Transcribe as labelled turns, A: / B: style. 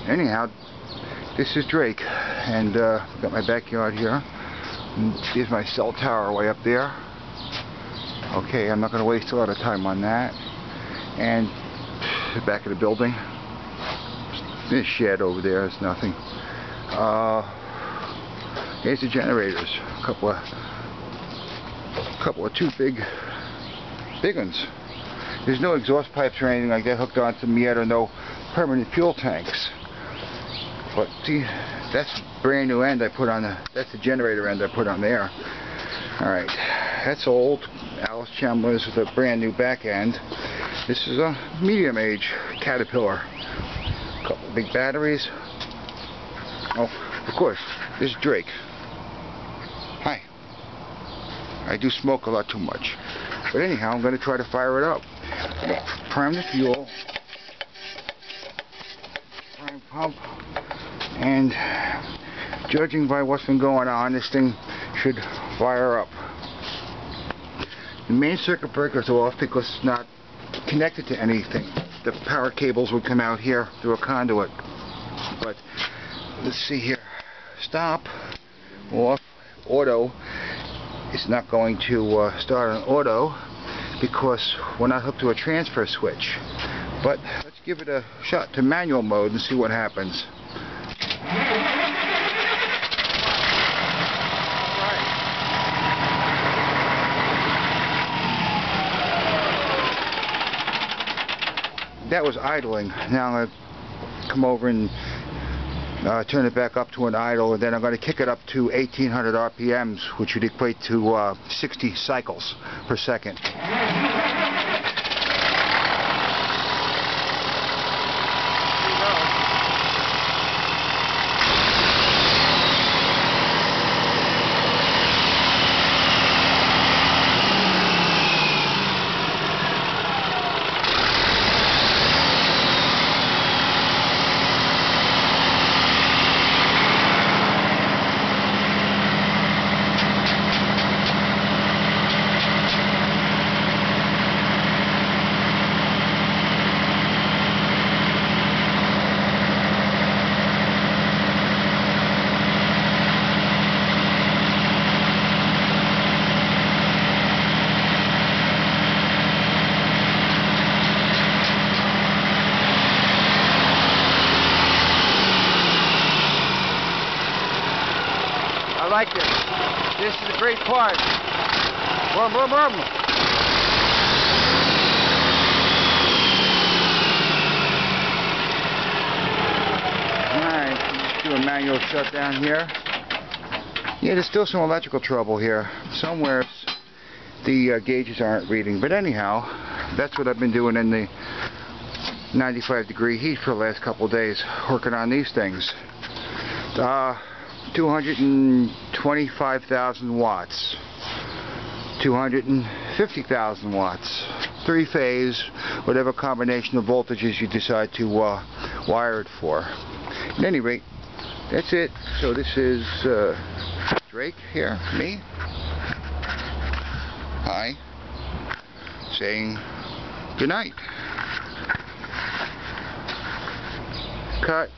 A: anyhow, this is Drake, and got my backyard here. And here's my cell tower way up there. Okay, I'm not going to waste a lot of time on that. And the back of the building, this shed over there is nothing. Here's the generators, a couple of two big ones. There's no exhaust pipes or anything like that hooked onto them yet, or no permanent fuel tanks. But see, that's the brand new end I put on that's the generator end I put on there. Alright, that's old Alice Chandler's with a brand new back end. This is a medium age Caterpillar. A couple of big batteries. Oh, of course, this is Drake. Hi. I do smoke a lot too much. But anyhow, I'm going to try to fire it up. Prime the fuel. Prime pump. And judging by what's been going on, this thing should fire up. The main circuit breaker's off because it's not connected to anything. The power cables would come out here through a conduit. But let's see here. Stop. Off. Auto. It's not going to start on auto because we're not hooked to a transfer switch. But let's give it a shot to manual mode and see what happens. That was idling. Now I'm going to come over and turn it back up to an idle, and then I'm going to kick it up to 1800 RPMs, which would equate to 60 cycles per second. I like this. This is a great part. Vroom, vroom, vroom. Alright, let's do a manual shutdown here. Yeah, there's still some electrical trouble here. Somewhere the gauges aren't reading. But anyhow, that's what I've been doing in the 95-degree heat for the last couple of days, working on these things. 225,000 watts, 250,000 watts, three-phase, whatever combination of voltages you decide to wire it for. At any rate, that's it. So this is Drake here, me. Hi, saying good night. Cut.